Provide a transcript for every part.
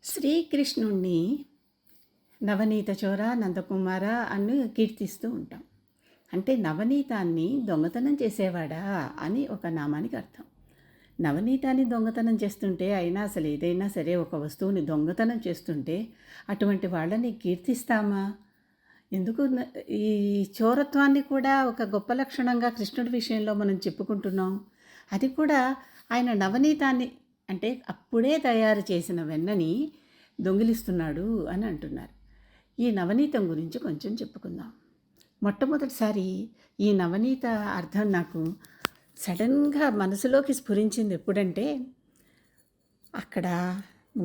శ్రీకృష్ణుణ్ణి నవనీత చోర నందకుమార అని కీర్తిస్తూ ఉంటాం. అంటే నవనీతాన్ని దొంగతనం చేసేవాడా అని ఒక నామానికి అర్థం. నవనీతాన్ని దొంగతనం చేస్తుంటే అయినా అసలు ఏదైనా సరే ఒక వస్తువుని దొంగతనం చేస్తుంటే అటువంటి వాళ్ళని కీర్తిస్తామా? ఎందుకు ఈ చోరత్వాన్ని కూడా ఒక గొప్ప లక్షణంగా కృష్ణుడి విషయంలో మనం చెప్పుకుంటున్నాం. అది కూడా ఆయన నవనీతాన్ని అంటే అప్పుడే తయారు చేసిన వెన్నని దొంగిలిస్తున్నాడు అని అంటున్నారు. ఈ నవనీతం గురించి కొంచెం చెప్పుకుందాం. మొట్టమొదటిసారి ఈ నవనీత అర్థం నాకు సడన్గా మనసులోకి స్ఫురించింది ఎప్పుడంటే, అక్కడ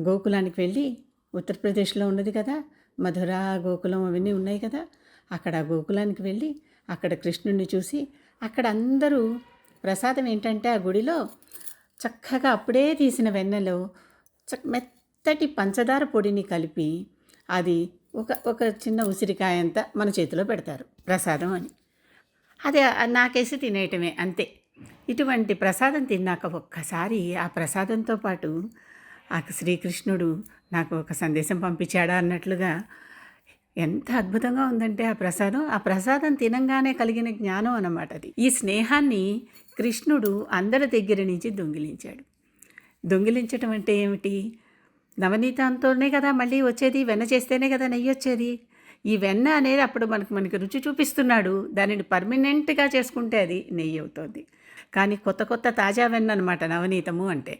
గోకులానికి వెళ్ళి, ఉత్తరప్రదేశ్లో ఉన్నది కదా, మధుర గోకులం అవన్నీ ఉన్నాయి కదా, అక్కడ గోకులానికి వెళ్ళి అక్కడ కృష్ణుడిని చూసి అక్కడ అందరూ ప్రసాదం ఏంటంటే ఆ గుడిలో చక్కగా అప్పుడే తీసిన వెన్నెలో మెత్తటి పంచదార పొడిని కలిపి అది ఒక ఒక చిన్న ఉసిరికాయంత మన చేతిలో పెడతారు ప్రసాదం అని. అది నాకేసి తినేయటమే అంతే. ఇటువంటి ప్రసాదం తిన్నాక ఒక్కసారి ఆ ప్రసాదంతో పాటు ఆ శ్రీకృష్ణుడు నాకు ఒక సందేశం పంపించాడా అన్నట్లుగా ఎంత అద్భుతంగా ఉందంటే ఆ ప్రసాదం తినంగానే కలిగిన జ్ఞానం అన్నమాట అది. ఈ స్నేహాన్ని కృష్ణుడు అందరి దగ్గర నుంచి దొంగిలించాడు. దొంగిలించటం అంటే ఏమిటి? నవనీతంతోనే కదా మళ్ళీ వచ్చేది, వెన్న చేస్తేనే కదా నెయ్యి వచ్చేది. ఈ వెన్న అనేది అప్పుడు మనకి రుచి చూపిస్తున్నాడు. దానిని పర్మనెంట్గా చేసుకుంటే అది నెయ్యి అవుతుంది. కానీ కొత్త కొత్త తాజా వెన్న అనమాట నవనీతము అంటే.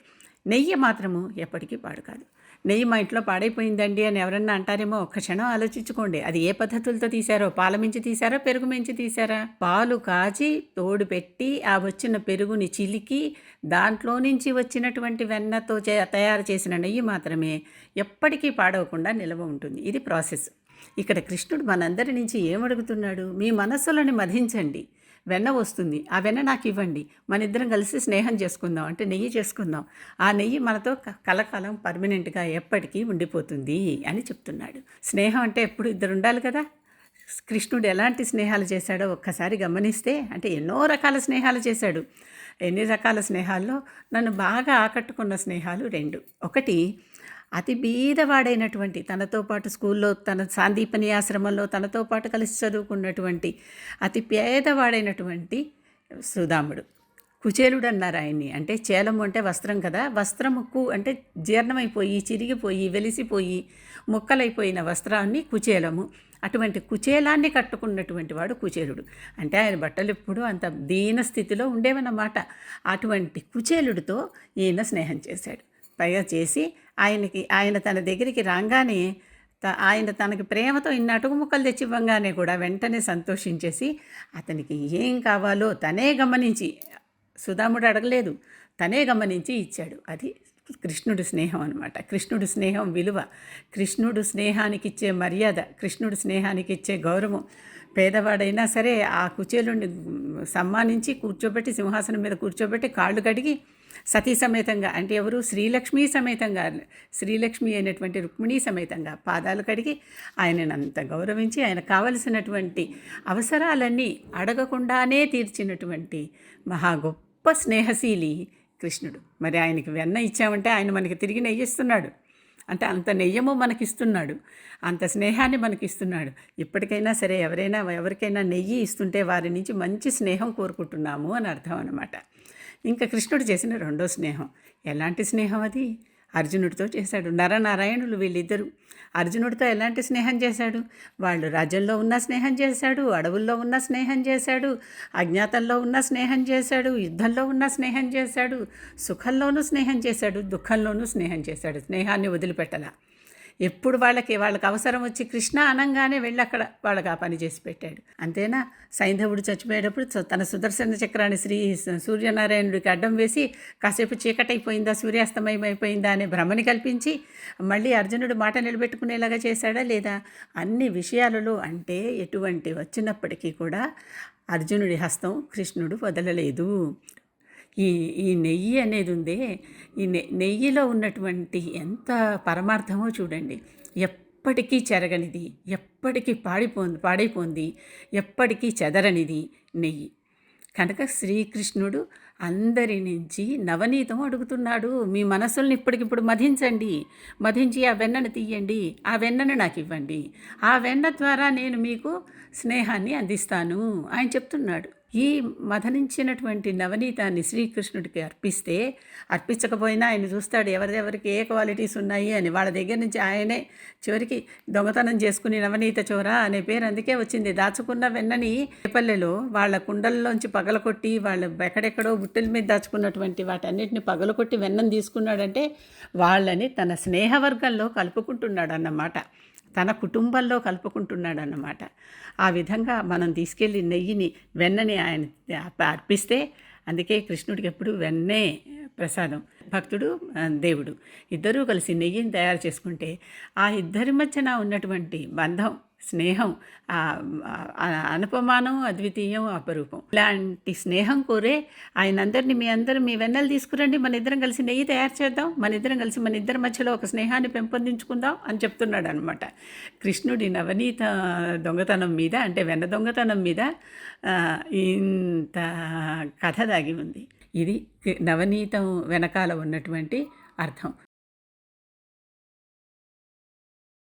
నెయ్యి మాత్రము ఎప్పటికీ పాడు కాదు. నెయ్యి మా ఇంట్లో పాడైపోయిందండి అని ఎవరన్నా అంటారేమో, ఒక్క క్షణం ఆలోచించుకోండి. అది ఏ పద్ధతులతో తీశారో, పాల మించి తీశారా, పెరుగు మించి తీశారా? పాలు కాచి తోడు పెట్టి ఆ వచ్చిన పెరుగుని చిలికి దాంట్లో నుంచి వచ్చినటువంటి వెన్నతో తయారు చేసిన నెయ్యి మాత్రమే ఎప్పటికీ పాడవకుండా నిల్వ ఉంటుంది. ఇది ప్రాసెస్. ఇక్కడ కృష్ణుడు మనందరి నుంచి ఏమడుగుతున్నాడు? మీ మనస్సులను మధించండి, వెన్న వస్తుంది, ఆ వెన్న నాకు ఇవ్వండి, మన ఇద్దరం కలిసి స్నేహం చేసుకుందాం, అంటే నెయ్యి చేసుకుందాం. ఆ నెయ్యి మనతో కలకాలం పర్మనెంట్గా ఎప్పటికీ ఉండిపోతుంది అని చెప్తున్నాడు. స్నేహం అంటే ఎప్పుడు ఇద్దరు ఉండాలి కదా. కృష్ణుడు ఎలాంటి స్నేహాలు చేశాడో ఒక్కసారి గమనిస్తే, అంటే ఎన్నో రకాల స్నేహాలు చేశాడు. ఎన్ని రకాల స్నేహాల్లో నన్ను బాగా ఆకట్టుకున్న స్నేహాలు రెండు. ఒకటి, అతి బీదవాడైనటువంటి, తనతో పాటు స్కూల్లో తన సాందీపని ఆశ్రమంలో తనతో పాటు కలిసి చదువుకున్నటువంటి అతి పేదవాడైనటువంటి సుదాముడు. కుచేలుడు అన్నారు ఆయన్ని. అంటే చేలము అంటే వస్త్రం కదా, వస్త్రముక్కు అంటే జీర్ణమైపోయి చిరిగిపోయి వెలిసిపోయి ముక్కలైపోయిన వస్త్రాన్ని కుచేలము. అటువంటి కుచేలాన్ని కట్టుకున్నటువంటి వాడు కుచేలుడు. అంటే ఆయన బట్టలు ఎప్పుడూ అంత దీన స్థితిలో ఉండేవన్నమాట. అటువంటి కుచేలుడితో ఈయన స్నేహం చేశాడు. పైగా చేసి ఆయన తన దగ్గరికి రాగానే ఆయన తనకి ప్రేమతో ఇన్ని అటుకు ముక్కలు తెచ్చి ఇవ్వగానే కూడా వెంటనే సంతోషించేసి అతనికి ఏం కావాలో తనే గమనించి, సుదాముడు అడగలేదు, తనే గమనించి ఇచ్చాడు. అది కృష్ణుడి స్నేహం అనమాట. కృష్ణుడి స్నేహం విలువ, కృష్ణుడు స్నేహానికి ఇచ్చే మర్యాద, కృష్ణుడి స్నేహానికి ఇచ్చే గౌరవం. పేదవాడైనా సరే ఆ కుచేలుని సమ్మానించి కూర్చోబెట్టి, సింహాసనం మీద కూర్చోబెట్టి కాళ్ళు కడిగి సతీ సమేతంగా, అంటే ఎవరు, శ్రీలక్ష్మి సమేతంగా, శ్రీలక్ష్మి అయినటువంటి రుక్మిణీ సమేతంగా పాదాలు కడిగి ఆయనను అంత గౌరవించి ఆయన కావలసినటువంటి అవసరాలన్నీ అడగకుండానే తీర్చినటువంటి మహా గొప్ప స్నేహశీలి కృష్ణుడు. మరి ఆయనకి వెన్న ఇచ్చామంటే ఆయన మనకి తిరిగి నెయ్యిస్తున్నాడు. అంటే అంత నెయ్యము మనకిస్తున్నాడు, అంత స్నేహాన్ని మనకిస్తున్నాడు. ఇప్పటికైనా సరే ఎవరికైనా నెయ్యి ఇస్తుంటే వారి నుంచి మంచి స్నేహం కోరుకుంటున్నాము అని అర్థం అన్నమాట. ఇంకా కృష్ణుడు చేసిన రెండో స్నేహం, ఎలాంటి స్నేహం అది? అర్జునుడితో చేశాడు. నరనారాయణులు వీళ్ళిద్దరూ. అర్జునుడితో ఎలాంటి స్నేహం చేశాడు? వాళ్ళు రాజ్యంలో ఉన్న స్నేహం చేశాడు, అడవుల్లో ఉన్న స్నేహం చేశాడు, అజ్ఞాతంలో ఉన్న స్నేహం చేశాడు, యుద్ధంలో ఉన్న స్నేహం చేశాడు, సుఖంలోనూ స్నేహం చేశాడు, దుఃఖంలోనూ స్నేహం చేశాడు. స్నేహాన్ని వదిలిపెట్టలా. ఎప్పుడు వాళ్ళకి అవసరం వచ్చి కృష్ణ అనంగానే వెళ్ళి అక్కడ వాళ్ళకి ఆ పని చేసి పెట్టాడు. అంతేనా? సైంధవుడు చచ్చిపోయేటప్పుడు తన సుదర్శన చక్రాన్ని సూర్యనారాయణుడికి అడ్డం వేసి కాసేపు చీకటైపోయిందా, సూర్యాస్తమయం అయిపోయిందా అనే భ్రమని కల్పించి మళ్ళీ అర్జునుడు మాట నిలబెట్టుకునేలాగా చేశాడా లేదా? అన్ని విషయాలలో అంటే ఎటువంటి వచ్చినప్పటికీ కూడా అర్జునుడి హస్తం కృష్ణుడు వదలలేదు. ఈ నెయ్యి అనేది ఉందే, ఈ నెయ్యిలో ఉన్నటువంటి ఎంత పరమార్థమో చూడండి. ఎప్పటికీ చెరగనిది, ఎప్పటికీ పాడైపోంది, ఎప్పటికీ చెదరనిది నెయ్యి. కనుక శ్రీకృష్ణుడు అందరి నుంచి నవనీతం అడుగుతున్నాడు. మీ మనస్సుల్ని ఇప్పటికిప్పుడు మధించండి, మధించి ఆ వెన్నను తీయండి, ఆ వెన్నను నాకు ఇవ్వండి, ఆ వెన్న ద్వారా నేను మీకు స్నేహాన్ని అందిస్తాను ఆయన చెప్తున్నాడు. ఈ మథనించినటువంటి నవనీతాన్ని శ్రీకృష్ణుడికి అర్పిస్తే, అర్పించకపోయినా ఆయన చూస్తాడు ఎవరెవరికి ఏ క్వాలిటీస్ ఉన్నాయి అని. వాళ్ళ దగ్గర నుంచి ఆయనే చివరికి దొంగతనం చేసుకుని నవనీత చోర అనే పేరు అందుకే వచ్చింది. దాచుకున్న వెన్నని పల్లెలో వాళ్ళ కుండల్లోంచి పగలకొట్టి, వాళ్ళు ఎక్కడెక్కడో బుట్టెల మీద దాచుకున్నటువంటి వాటన్నిటిని పగలకొట్టి వెన్నను తీసుకున్నాడంటే వాళ్ళని తన స్నేహవర్గంలో కలుపుకుంటున్నాడు అన్నమాట, తన కుటుంబంలో కలుపుకుంటున్నాడు అన్నమాట. ఆ విధంగా మనం తీసుకెళ్ళి నెయ్యిని వెన్నని ఆయన అర్పిస్తే, అందుకే కృష్ణుడికి ఎప్పుడు వెన్నే ప్రసాదం. భక్తుడు దేవుడు ఇద్దరూ కలిసి నెయ్యిని తయారు చేసుకుంటే ఆ ఇద్దరి మధ్యన ఉన్నటువంటి బంధం, స్నేహం అనుపమానం, అద్వితీయం, అపరూపం. ఇలాంటి స్నేహం కోరే ఆయన అందరినీ మీ అందరూ మీ వెన్నెలు తీసుకురండి, మన ఇద్దరం కలిసి నెయ్యి తయారు చేద్దాం, మన ఇద్దరం కలిసి మన ఇద్దరి మధ్యలో ఒక స్నేహాన్ని పెంపొందించుకుందాం అని చెప్తున్నాడు అనమాట. కృష్ణుడి నవనీత దొంగతనం మీద, అంటే వెన్న దొంగతనం మీద ఇంత కథ దాగి ఉంది. ఇది నవనీతం వెనకాల ఉన్నటువంటి అర్థం.